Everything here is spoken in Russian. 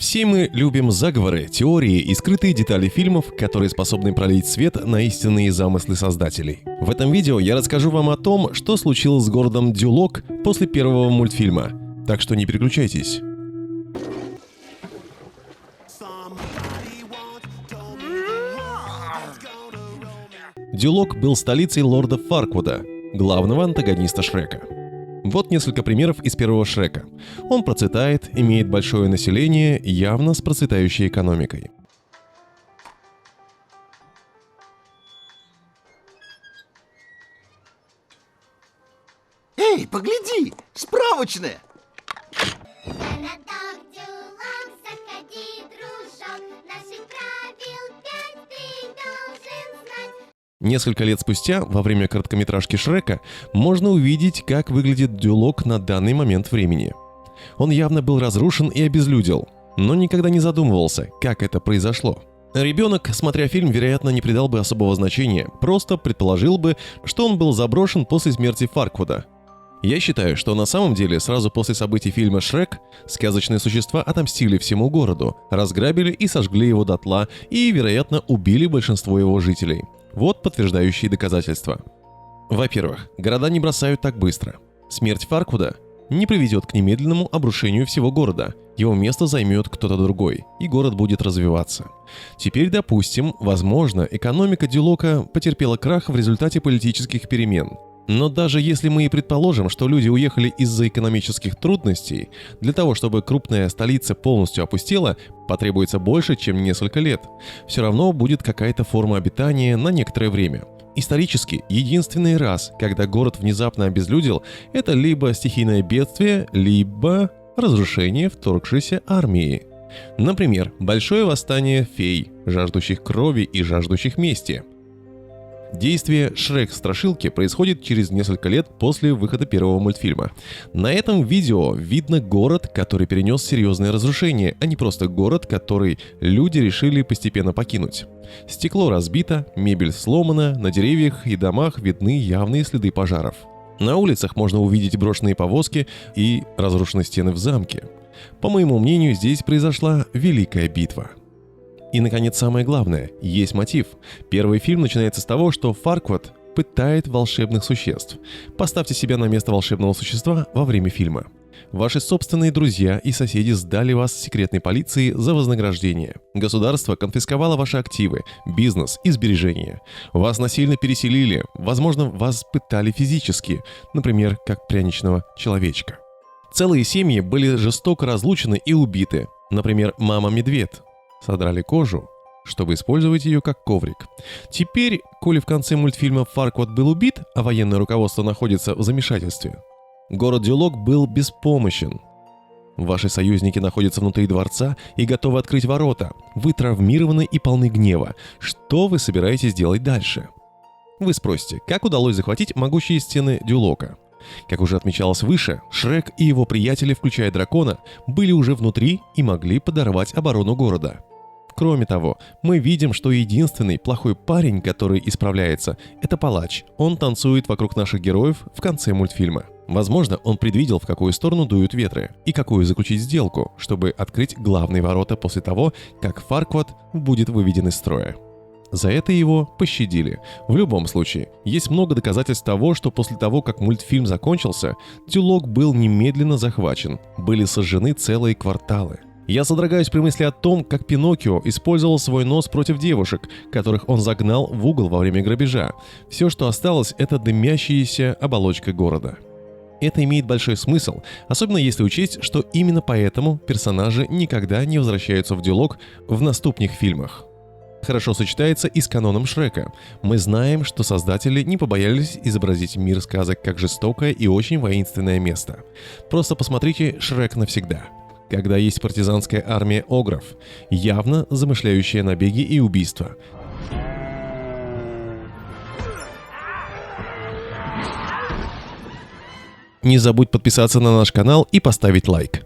Все мы любим заговоры, теории и скрытые детали фильмов, которые способны пролить свет на истинные замыслы создателей. В этом видео я расскажу вам о том, что случилось с городом Дюлок после первого мультфильма. Так что не переключайтесь. Дюлок был столицей лорда Фарквуда, главного антагониста Шрека. Вот несколько примеров из первого Шрека. Он процветает, имеет большое население, явно с процветающей экономикой. Эй, погляди! Справочная! Несколько лет спустя, во время короткометражки Шрека, можно увидеть, как выглядит Дюлок на данный момент времени. Он явно был разрушен и обезлюдил, но никогда не задумывался, как это произошло. Ребенок, смотря фильм, вероятно, не придал бы особого значения, просто предположил бы, что он был заброшен после смерти Фарквуда. Я считаю, что на самом деле сразу после событий фильма «Шрек» сказочные существа отомстили всему городу, разграбили и сожгли его дотла и, вероятно, убили большинство его жителей. Вот подтверждающие доказательства. Во-первых, города не бросают так быстро. Смерть Фарквуда не приведет к немедленному обрушению всего города. Его место займет кто-то другой, и город будет развиваться. Теперь, допустим, возможно, экономика Дюлока потерпела крах в результате политических перемен. Но даже если мы и предположим, что люди уехали из-за экономических трудностей, для того, чтобы крупная столица полностью опустела, потребуется больше, чем несколько лет. Все равно будет какая-то форма обитания на некоторое время. Исторически, единственный раз, когда город внезапно обезлюдил, это либо стихийное бедствие, либо разрушение вторгшейся армии. Например, большое восстание фей, жаждущих крови и жаждущих мести. Действие Шрек-страшилки происходит через несколько лет после выхода первого мультфильма. На этом видео видно город, который перенес серьезные разрушения, а не просто город, который люди решили постепенно покинуть. Стекло разбито, мебель сломана, на деревьях и домах видны явные следы пожаров. На улицах можно увидеть брошенные повозки и разрушенные стены в замке. По моему мнению, здесь произошла великая битва. И, наконец, самое главное – есть мотив. Первый фильм начинается с того, что Фарквуд пытает волшебных существ. Поставьте себя на место волшебного существа во время фильма. Ваши собственные друзья и соседи сдали вас секретной полиции за вознаграждение. Государство конфисковало ваши активы, бизнес и сбережения. Вас насильно переселили, возможно, вас пытали физически, например, как пряничного человечка. Целые семьи были жестоко разлучены и убиты, например, мама-медведь. Содрали кожу, чтобы использовать ее как коврик. Теперь, коли в конце мультфильма Фарквуд был убит, а военное руководство находится в замешательстве, город Дюлок был беспомощен. Ваши союзники находятся внутри дворца и готовы открыть ворота. Вы травмированы и полны гнева. Что вы собираетесь делать дальше? Вы спросите, как удалось захватить могучие стены Дюлока? Как уже отмечалось выше, Шрек и его приятели, включая дракона, были уже внутри и могли подорвать оборону города. Кроме того, мы видим, что единственный плохой парень, который исправляется, это палач. Он танцует вокруг наших героев в конце мультфильма. Возможно, он предвидел, в какую сторону дуют ветры и какую заключить сделку, чтобы открыть главные ворота после того, как Фарквуд будет выведен из строя. За это его пощадили. В любом случае, есть много доказательств того, что после того, как мультфильм закончился, Дюлок был немедленно захвачен. Были сожжены целые кварталы. Я содрогаюсь при мысли о том, как Пиноккио использовал свой нос против девушек, которых он загнал в угол во время грабежа. Все, что осталось, это дымящаяся оболочка города. Это имеет большой смысл, особенно если учесть, что именно поэтому персонажи никогда не возвращаются в Дюлок в наступных фильмах. Хорошо сочетается и с каноном Шрека. Мы знаем, что создатели не побоялись изобразить мир сказок как жестокое и очень воинственное место. Просто посмотрите «Шрек навсегда», когда есть партизанская армия огров, явно замышляющая набеги и убийства. Не забудь подписаться на наш канал и поставить лайк.